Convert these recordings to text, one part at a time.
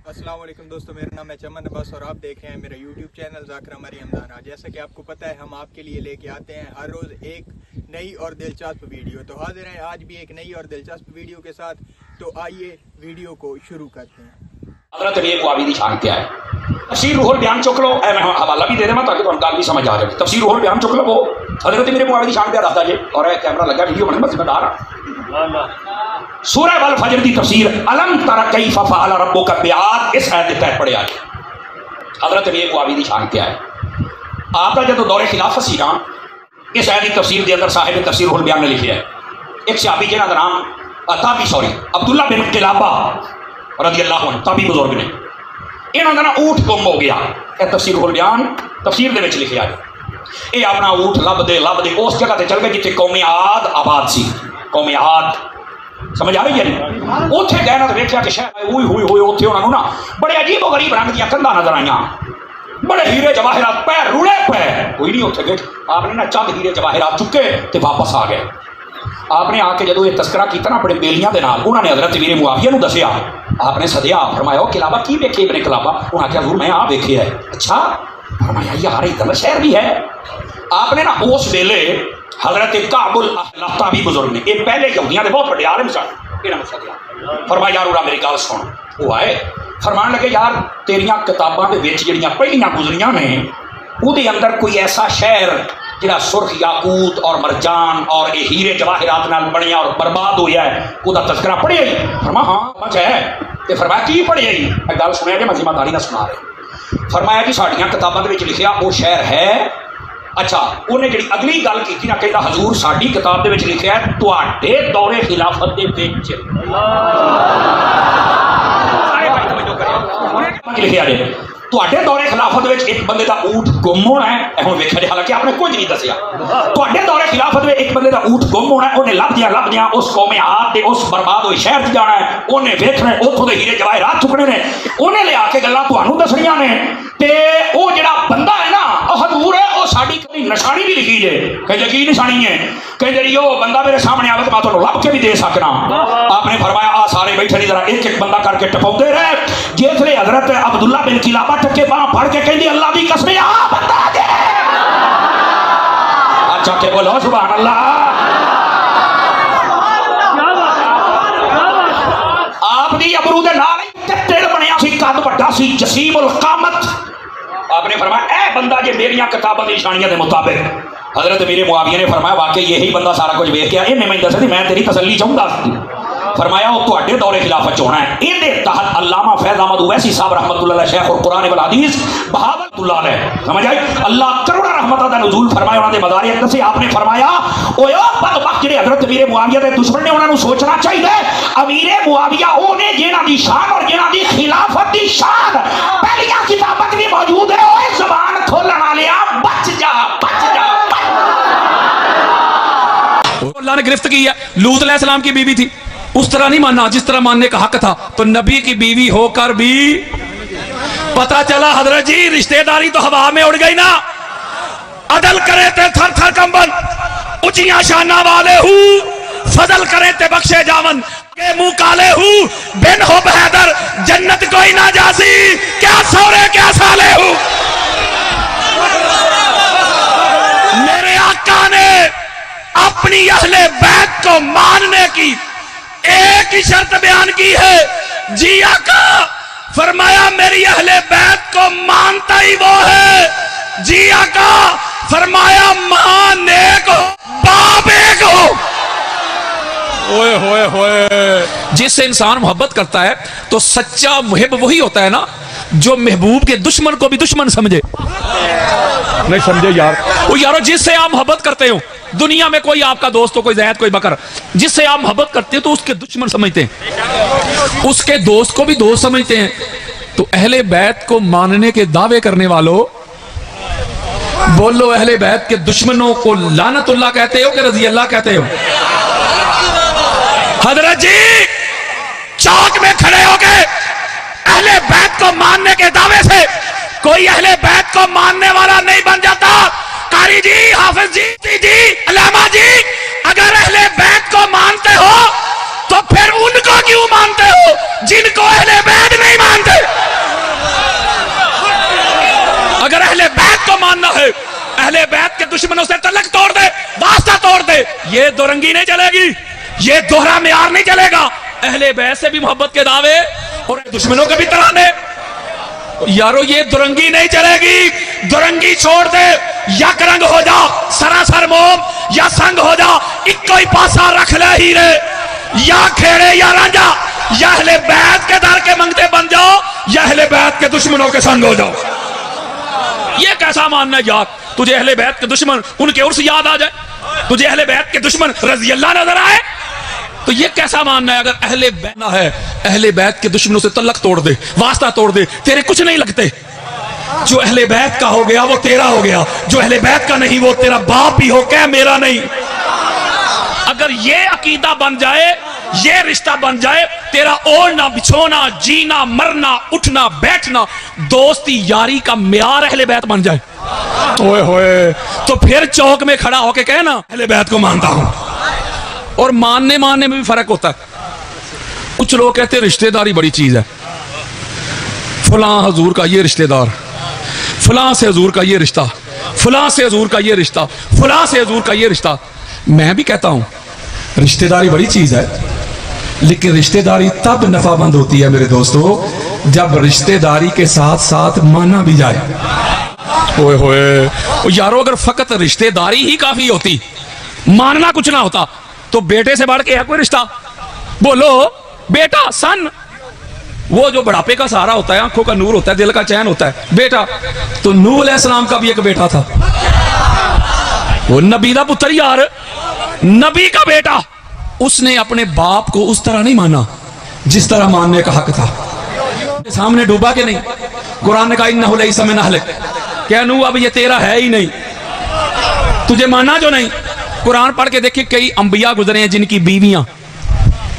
अस्सलाम वालेकुम दोस्तों, मेरा नाम है चमन अब्बास और आप देख रहे हैं मेरा यूट्यूब चैनल ज़ाकिर मरी हमदाना। जैसा कि आपको पता है हम आपके लिए लेके आते हैं हर रोज़ एक नई और दिलचस्प वीडियो। तो हाजिर हैं आज भी एक नई और दिलचस्प वीडियो के साथ। तो आइए वीडियो को शुरू करते हैं। हज़रत अमीर मुआविया दी शान क्या है? तफसीर रूहुल बयान चुक लो, मैं हवाला भी दे देना ताकि तुम गल भी समझ आ जाए। तफसीर रूहुल बयान चुक लो, वो हज़रत अमीर मुआविया दी शान क्या दसदा जे और कैमरा लगा वीडियो बनने जिम्मेदार आ। सूरह वल फजर की तफसीर अलम तरा कैफ़ फ़अल रब्बुका बिआद इस आयत के तहत पढ़े आज। हज़रत अमीर मुआविया दी शान क्या है? आपका जो दौरे खिलाफत सी ना, इस आयत की तफसीर के अंदर साहिब तफसीर रूहुल बयान ने लिखा है एक सहाबी जिन्हां दा नाम अब्दुल्ला बिन किलाबा रज़ियल्लाहु अन्हु ताबी बुजुर्ग ने, इन्हां दा ना ऊँट गुम हो गया। यह तफसीर रूहुल बयान तफसीर दे विच लिखिया है। ये अपना ऊँट लभदे उस जगह ते चल गए जिथे कौमे आद आबाद सी। कौमे आद समझ आ रही है? उत्थे गए ना तो वेख्या कि शायद हुई उत्थे उन्होंने ना बड़े अजीबो गरीब रंग दी कंधा नजर आईयां, बड़े हीरे जवाहरात पैर रुले पे कोई नहीं उत्थे वेख। आपने ना चंद हीरे जवाहरात चुके ते वापस आ गए। आपने आके जो ये तस्करा किया ना अपने बेलियां दे नाल, उन्होंने हज़रत अमीर मुआविया नूं दसिया। आपने सदिया फरमाया किलाबा की वेखे इब्ने किलाबा? उन्हें आख्या हज़ूर मैं आ वेखे है। अच्छा फरमाया यार इधर शहर भी है। आपने ना उस वेले हज़रत काबुल ताबी बुजुर्ग ने, ये पहले यहूदियों के बहुत बड़े आलिम सन, फरमाया यार उरा मेरी गल सुन। वो आए फरमान लगे यार तेरिया किताबां दे विच जिहड़ियां पहलियां गुजरियां ने उहदे अंदर कोई ऐसा शहर जिहड़ा सुर्ख याकूत और मरजान और ये हीरे जवाहरात नाल बनिया और बर्बाद होया है, उहदा तस्करा पढ़िया ही? फरमाया हाँ समझ है। तो फरमाया की पढ़िया ही? गल सुनिया जी मैं जिम्मेदारी ना सुना रहे। फरमाया जी साड़ियां किताबां दे विच लिखिया वो शहर है। अच्छा उन्हें जी अगली गल की ना कहता हजूर साड़ी किताब दे विच लिखिया है तुहाडे दौरे खिलाफत दे विच लिखिया जे तुहाडे दौरे खिलाफत विच एक बंदे दा ऊँट गुम होना है। हुण वेखिया जे हालांकि आपने कुछ नहीं दसिया। तुहाडे दौरे खिलाफत विच एक बंदे दा ऊँट गुम होना है। उन्हें लभदियां उस कौमे आद दे उस बर्बाद होए शहर च जाना है। उन्हें वेखना है उत्थों दे हीरे जवाहरात चुकने ने। उन्हें लिया के गल्लां तुहानूं दसणियां ने ते वो जिहड़ा बंदा है ना हजूर है वो साड़ी कभी निशानी भी लिखी जे। कहते की निशानी है? कहते जी वो बंदा मेरे सामने आवे तो मैं तुहानूं लभ के भी दे सकना। आपने फरमाया आ सारे बैठे नहीं जरा एक एक बंदा करके टपाउंदे रहे। जिसले हजरत अब्दुल्ला बिन किलाबा टके बांह फड़ के कहंदी अल्लाह दी कसम आ बंदा दे। अच्छा के बोलो सुभान अल्लाह। आप दी अबरू दे नाल टेढ़ बनया सी, कद वड्डा सी, जसीमुल कामत। आपने फरमाया ए बंदा जे मेरियां किताबां दी निशानियां दे मुताबिक। हज़रत अमीर मुआविया ने फरमाया वाकई यही बंदा सारा कुछ वेख के इन्हें मैं दसा मैं तेरी तसल्ली चाहूँगा। फरमाया वो तुहाडे दौरे खिलाफत होना है। इहदे तहत अल्लामा फैज़ अहमद उवैसी साहब रहमतुल्लाह अलैह शेख और कुरान वल हदीस बहावलतुल्लाह अलैह समझ आई अल्लाह करोड़ा रहमतां दा नुज़ूल फरमाया उन्हां दे मदारी दसे। आपने फरमाया ओए ओ बदबख्त जिहड़े हज़रत अमीर मुआविया दे दुश्मन ने उन्हां नूं सोचना चाहिए अमीर मुआविया ओने जिन्हां दी शान और जिन्हां दी खिलाफत दी शान पहलियां किताबां च भी मौजूद है। ओए ज़बान खोलण वालिया बच जा अल्लाह ने गिरफ्त की है। लूत अलैहिस्सलाम की बीवी थी, उस तरह नहीं मानना जिस तरह मानने का हक था। तो नबी की बीवी होकर भी पता चला हजरत जी रिश्तेदारी तो हवा में उड़ गई ना। अदल करे थे थर थर कंबन, ऊंचियां शाना वाले हूँ फजल करे थे बख्शे जावन, के मुंह काले हूँ बिन हो बहदर जन्नत कोई ना जासी, क्या सौरे क्या साले हूँ। मेरे आका ने अपनी अहले बैत को मानने की एक ही शर्त बयान की है। जी आका फरमाया मेरी अहले बैत को मानता ही वो है। जी आका फरमाया मां नेक हो बाप एक हो। ओए होए होए जिससे इंसान मोहब्बत करता है तो सच्चा मुहिब वही होता है ना जो महबूब के दुश्मन को भी दुश्मन समझे। नहीं समझे यार? वो यारो जिससे आप मोहब्बत करते हो दुनिया में कोई आपका दोस्त हो, कोई जैद कोई बकर, जिससे आप मोहब्बत करते हो तो उसके दुश्मन समझते हैं, उसके दोस्त को भी दोस्त समझते हैं। तो अहले बैत को मानने के दावे करने वालों बोलो अहले बैत के दुश्मनों को लानतुल्लाह कहते हो कि रजी अल्लाह कहते हो? हजरत जी चौक में खड़े हो गए अहले बैत को मानने के दावे से कोई अहले बैत को मानने वाला नहीं बन जाता। कारी जी, हाफिज जी, अल्लामा जी, अगर अहले बैत को मानते हो तो फिर उनको क्यों मानते हो जिनको अहले बैत नहीं मानते? मानना है? अहले बैत के दुश्मनों से तलक तोड़ दे, वास्ता तोड़ दे। ये दोरंगी नहीं चलेगी, ये दोहरा मेयार नहीं चलेगा। अहले बैत से भी मोहब्बत के दावे और दुश्मनों के भी तराने। यारो ये दुरंगी नहीं चलेगी, दुरंगी छोड़ दे। या रंग हो जा सरासर मोम, या संग हो जा इक्को ही पासा रख ले हीरे, या खेड़े या रांझा, या अहले बैत के दर के मंगते बन जाओ, या अहले बैत के दुश्मनों के संग हो जाओ। ये कैसा मानना है यार? तुझे अहले बैत के दुश्मन उनके उर्स याद आ जाए, तुझे अहले बैत के दुश्मन रज़ी अल्लाह नजर आए, तो ये कैसा मानना है? अगर अहले बैत ना है, अहले बैत के दुश्मनों से तल्लक तोड़ दे, वास्ता तोड़ दे, तेरे कुछ नहीं लगते। जो अहले बैत का हो गया वो तेरा हो गया, जो अहले बैत का नहीं वो तेरा बाप ही हो, क्या मेरा नहीं। अगर ये अकीदा बन जाए, ये रिश्ता बन जाए, तेरा ओढ़ना बिछोना, जीना मरना, उठना बैठना, दोस्ती यारी का म्यार अहले बैत बन जाए, ओए होए, तो फिर चौक में खड़ा होके कहना अहले बैत को मानता हूं। और मानने में भी फर्क होता है। कुछ लोग कहते हैं रिश्तेदारी बड़ी चीज है, फलां हजूर का ये रिश्तेदार, फलां से हजूर का ये रिश्ता, फलां से हजूर का ये रिश्ता, फलां से हजूर का ये रिश्ता। मैं भी कहता हूं रिश्तेदारी बड़ी चीज है, लेकिन रिश्तेदारी तब नफाबंद होती है मेरे दोस्तों जब रिश्तेदारी के साथ साथ माना भी जाए। ओए होए यारो, अगर फकत रिश्तेदारी ही काफी होती, मानना कुछ ना होता, तो बेटे से बढ़ के है कोई रिश्ता? बोलो बेटा, सन, वो जो बुढ़ापे का सहारा होता है, आंखों का नूर होता है, दिल का चैन होता है, बेटा। तो नूह अलैहिस्सलाम का भी एक बेटा था, वो नबी का पुत्र यार, नबी का बेटा। उसने अपने बाप को उस तरह नहीं माना जिस तरह मानने का हक था। सामने डूबा के नहीं, कुरान ने कहा इन्नहु लैसा मिन अहलिक, क्या नूह अब ये तेरा है ही नहीं, तुझे माना जो नहीं। कुरान पढ़ के देखिए, कई अंबिया गुजरे हैं जिनकी बीवियां,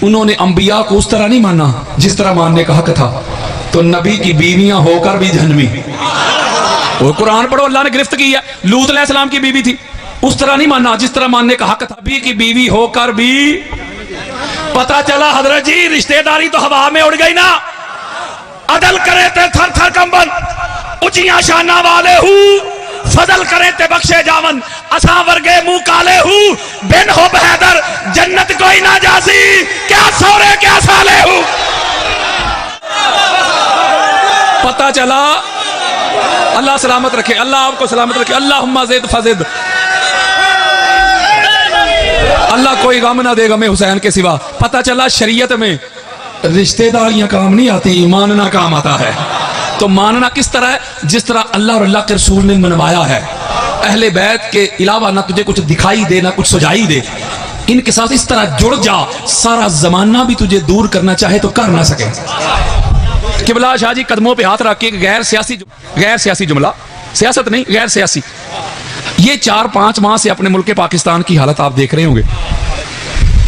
उन्होंने अंबिया को उस तरह नहीं माना जिस तरह मानने का हक था, तो नबी की बीवियां होकर भी जहन्नमी। वो कुरान पढ़ो, अल्लाह ने गिरफ्त की है, लूत अलैहिस्सलाम की बीवी थी, उस तरह नहीं माना जिस तरह मानने का हक था। नबी की बीवी होकर भी पता चला हजरत जी रिश्तेदारी तो हवा में उड़ गई ना। अदल करे थे थर थर कंबन, उचिया शाना वाले हूँ, फजल करे ते बख्शे जावन, असा वर्गे मुंह काले हूँ, बिन हो बहदर जन्नत कोई ना जासी, क्या सौरे क्या साले हूँ। पता चला, अल्लाह सलामत रखे, अल्लाह आपको सलामत रखे, अल्लाहुम्मा ज़िद फज़िद, अल्लाह कोई गम ना दे गमे हुसैन के सिवा। पता चला शरीयत में रिश्तेदारियां काम नहीं आती, मानना काम आता है। तो मानना किस तरह है? जिस तरह अल्लाह और अल्लाह के रसूल ने मनवाया है। अहले बैत के अलावा ना तुझे कुछ दिखाई दे, ना कुछ सुझाई दे, इनके साथ इस तरह जुड़ जा, सारा जमाना भी तुझे दूर करना चाहे तो कर ना सके। किबला शाह जी कदमों पे हाथ रख के गैर सियासी जुमला, सियासत नहीं गैर सियासी, ये 4-5 माह से अपने मुल्क पाकिस्तान की हालत आप देख रहे होंगे।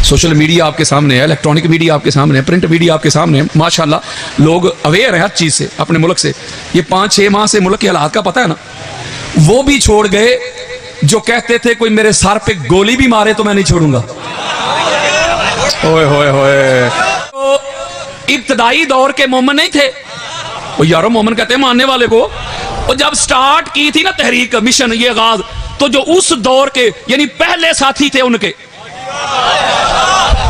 सोशल मीडिया आपके सामने है, इलेक्ट्रॉनिक मीडिया आपके सामने है, प्रिंट मीडिया आपके सामने है, माशाल्लाह लोग अवेयर है हर चीज से, अपने मुल्क से। ये 5-6 माह से मुल्क के हालात का पता है ना। वो भी छोड़ गए जो कहते थे कोई मेरे सर पे गोली भी मारे तो मैं नहीं छोड़ूंगा। ओए होए होए, तो इब्तदाई दौर के मोमन नहीं थे वो यारो, मोमन कहते हैं मानने वाले को। और जब स्टार्ट की थी ना तहरीक मिशन ये आगाज, तो जो उस दौर के यानी पहले साथी थे उनके,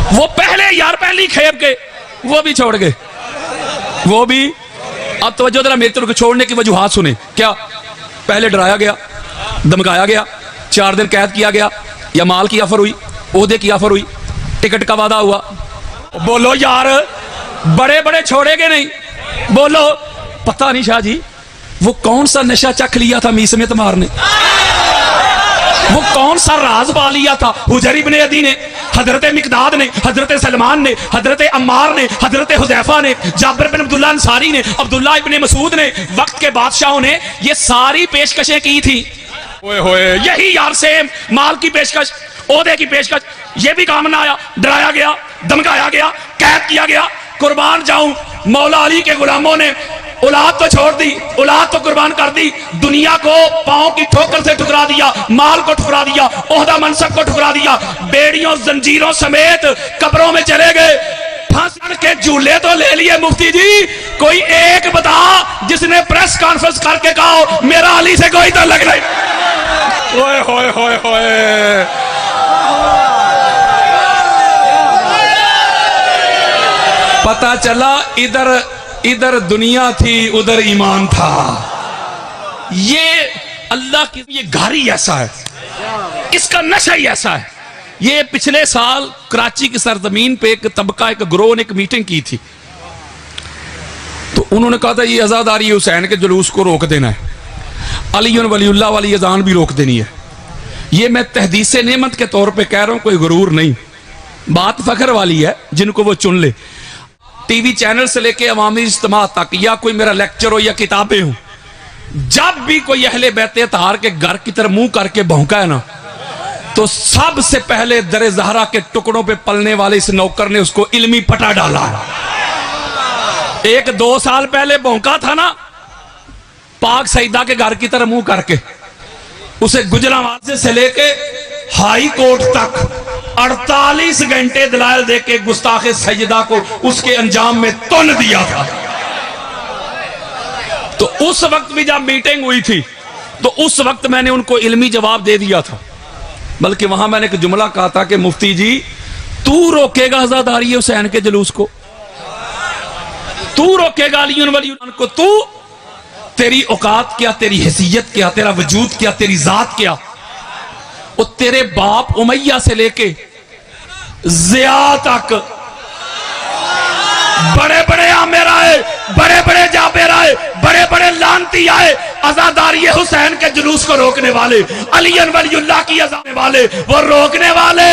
वो पहले यार पहली खेप के वो भी छोड़ गए, वो भी। अब तवज्जो जरा मेरी तरफ छोड़ने की वजूहात सुने। क्या? पहले डराया गया, धमकाया गया, 4 दिन कैद किया गया, या माल की ऑफर हुई, ओहदे की ऑफर हुई, टिकट का वादा हुआ। बोलो यार, बड़े बड़े छोड़ेगे नहीं। बोलो, पता नहीं शाह जी वो कौन सा नशा चख लिया था मीस में तुम्हार ने, वो कौन सा राज पा लिया था हुजैर इब्ने अदी ने, हजरत मिकदाद ने, हजरत सलमान ने, हजरत अम्मार ने, हजरत हुजैफा ने, जाबिर बिन अब्दुल्लाह अंसारी ने, अब्दुल्लाह इब्ने मसूद ने, वक्त के बादशाहों ने ये सारी पेशकशें की थी। ओए होए, यही यार सेम माल की पेशकश, ओहदे की पेशकश, ये भी काम ना आया, डराया गया, धमकाया गया, कैद किया गया। कुर्बान जाऊं, मौला अली के गुलामों ने औलाद तो छोड़ दी, औलाद तो कुर्बान कर दी, दुनिया को पांव की ठोकर से ठुकरा दिया, माल को ठुकरा दिया, ओहदा मनसब को ठुकरा दिया, बेड़ियों जंजीरों समेत कब्रों में चले गए। फांसी के झूले तो ले लिए मुफ्ती जी, कोई एक बता जिसने प्रेस कॉन्फ्रेंस करके कहा मेरा अली से कोई तो लग नहीं। ओए होए होए होए, पता चला इधर इधर दुनिया थी उधर ईमान था। ये अल्लाह की ये घर ही ऐसा है, इसका नशा ही ऐसा है। ये पिछले साल कराची की सरजमीन पे एक तबका एक ग्रोह ने एक मीटिंग की थी, तो उन्होंने कहा था ये आज़ादारी हुसैन के जुलूस को रोक देना है, अली वलीउल्लाह वाली अजान भी रोक देनी है। ये मैं तहदीस नेमत के तौर पे कह रहा हूं, कोई गुरूर नहीं, बात फख्र वाली है, जिनको वो चुन ले। टीवी चैनल से लेके अवामी इज्तिमा तक, या कोई मेरा लेक्चर हो या किताबें हो, जब भी कोई अहले बैत अतहार के घर की तरफ मुंह करके भौंका है ना, तो सबसे पहले दरे ज़हरा के टुकड़ों पे पलने वाले इस नौकर ने उसको इल्मी पटा डाला। 1-2 साल पहले भौंका था ना पाक सईदा के घर की तरफ मुंह करके, उसे गुजरावाल से लेके हाई कोर्ट तक 48 घंटे दलाल देके गुस्ताखे सैयदा को उसके अंजाम में तुन दिया था। तो उस वक्त भी जब मीटिंग हुई थी तो उस वक्त मैंने उनको इल्मी जवाब दे दिया था, बल्कि वहां मैंने एक जुमला कहा था कि मुफ्ती जी तू रोकेगा आज़ादारी हुसैन के जुलूस को, तू रोकेगा अली वलीउल्लाह को, तू, तेरी औकात क्या, तेरी हैसियत क्या, तेरा वजूद क्या, तेरी जात क्या। और तेरे बाप उमैया से लेके ज़िया तक बड़े बड़े आमिर आए, बड़े बड़े जाबिर आए, बड़े बड़े लानती आए, आज़ादारी हुसैन के जुलूस को रोकने वाले, अली वलीउल्लाह की अज़ान वाले, वो रोकने वाले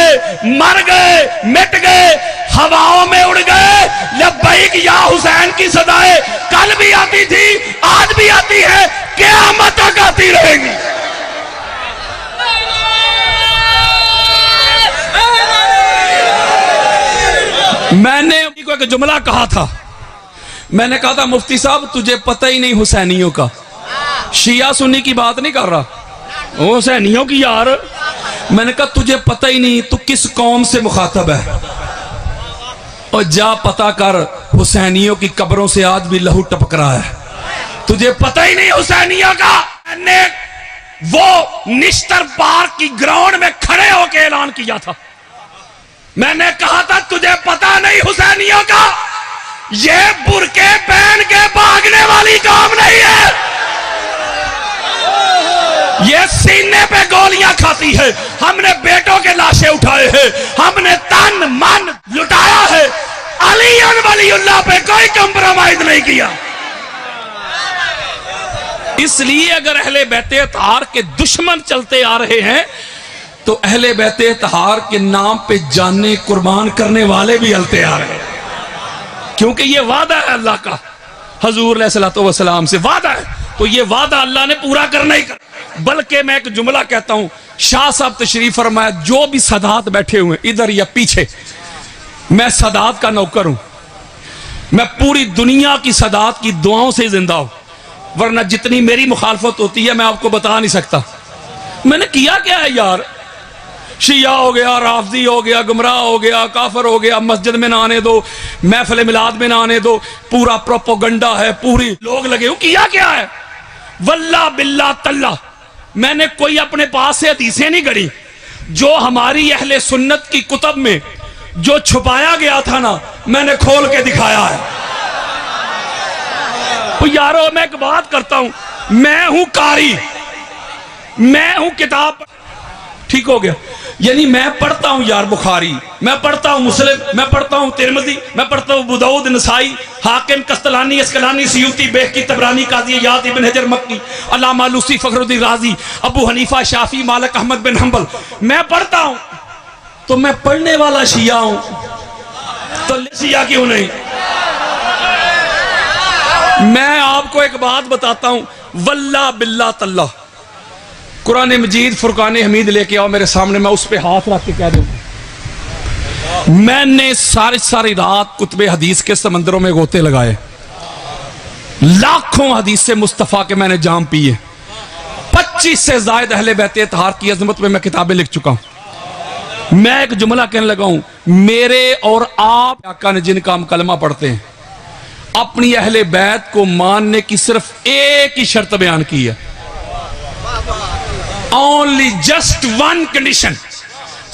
मर गए, मिट गए, हवाओं में उड़ गए। लब्बैक या हुसैन की सदाएं कल भी आती थी, आज भी आती है, क़यामत तक आती रहेगी। मैंने को एक जुमला कहा था, मैंने कहा था मुफ्ती साहब तुझे पता ही नहीं हुसैनियों का, शिया सुन्नी की बात नहीं कर रहा, हुसैनियों की यार। मैंने कहा तुझे पता ही नहीं तू किस कौम से मुखातब है, और जा पता कर हुसैनियों की कब्रों से आज भी लहू टपक रहा है। तुझे पता ही नहीं हुसैनियों का। मैंने वो निश्तर पार्क की ग्राउंड में खड़े होकर ऐलान किया था, मैंने कहा था तुझे पता नहीं हुसैनियों का, ये बुरके पहन के भागने वाली कौम नहीं है, ये सीने पे गोलियां खाती है। हमने बेटों के लाशें उठाए हैं, हमने तन मन लुटाया है, अली वलीउल्लाह पे कोई कंप्रोमाइज नहीं किया। इसलिए अगर अहले बैत अतहार के दुश्मन चलते आ रहे हैं तो अहले बैत अतहार के नाम पे जाने कुर्बान करने वाले भी चलते आ रहे हैं, क्योंकि ये वादा है अल्लाह का, हजूर अलैहिस्सलातु वस्सलाम से वादा है, तो ये वादा अल्लाह ने पूरा करना ही कर। बल्कि मैं एक जुमला कहता हूं, शाह साहब तशरीफ फरमाया, जो भी सदात बैठे हुए इधर या पीछे, मैं सदात का नौकर हूं, मैं पूरी दुनिया की सदात की दुआओं से जिंदा हूं, वरना जितनी मेरी मुखालफत होती है मैं आपको बता नहीं सकता। मैंने किया क्या है यार, शिया हो गया, राफजी हो गया, गुमराह हो गया, काफर हो गया, मस्जिद में ना आने दो, महफिल मिलाद में ना आने दो, पूरा प्रोपोगंडा है, पूरी लोग लगे हो। किया क्या है, वल्ला बिल्ला तल्ला, मैंने कोई अपने पास से हदीसें नहीं गढ़ी, जो हमारी अहले सुन्नत की कुतब में जो छुपाया गया था ना, मैंने खोल के दिखाया है। तो यारो मैं एक बात करता हूं, मैं हूं कारी, मैं हूं किताब, ठीक हो गया, यानी मैं पढ़ता हूं यार बुखारी, मैं पढ़ता हूं मुस्लिम, मैं पढ़ता हूं तिरमिज़ी, मैं पढ़ता हूं अबू दाऊद, नसाई, हाकिम, कस्तलानी, अस्कलानी, सियूती, बेहकी, तबरानी, काज़ी इयाद, इब्न हजर मक्की, अल्लामा लूसी, फखरुद्दीन राज़ी, अबू हनीफा, शाफी, मालिक, अहमद बिन हंबल, मैं पढ़ता हूं। तो मैं पढ़ने वाला शिया हूं, तो शिया क्यों नहीं। मैं आपको एक बात बताता हूं, वल्ला बिल्ला तल्ला, कुरान मजीद फुरकान हमीद लेके आओ मेरे सामने, मैं उस पे हाथ रख के कह दूं, मैंने सारी रात कुतबे हदीस के समंदरों में गोते लगाए, लाखों हदीस से मुस्तफ़ा के मैंने जाम पिए, 25 से ज्यादा अहले बैत अतहार की अजमत में मैं किताबें लिख चुका हूं। मैं एक जुमला कहने लगा हूं, मेरे और आप आका ने जिनका हम कलमा पढ़ते हैं, अपनी अहले बैत को मानने की सिर्फ एक ही शर्त बयान की है, ओनली जस्ट वन कंडीशन,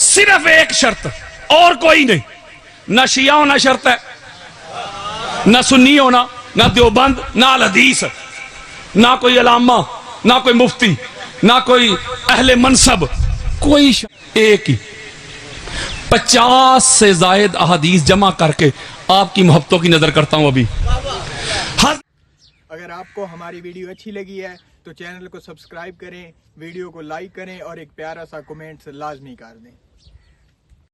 सिर्फ एक शर्त और कोई नहीं। ना शिया होना शर्त है, ना सुन्नी होना, ना देवबंद, ना अल हदीस, ना कोई अलामा, ना कोई मुफ्ती, ना कोई अहले मनसब, कोई एक ही 50 से जायद अहादीस जमा करके आपकी मोहब्बतों की नजर करता हूं अभी। अगर आपको हमारी वीडियो अच्छी लगी है तो चैनल को सब्सक्राइब करें, वीडियो को लाइक करें और एक प्यारा सा कमेंट लाजमी कर दें।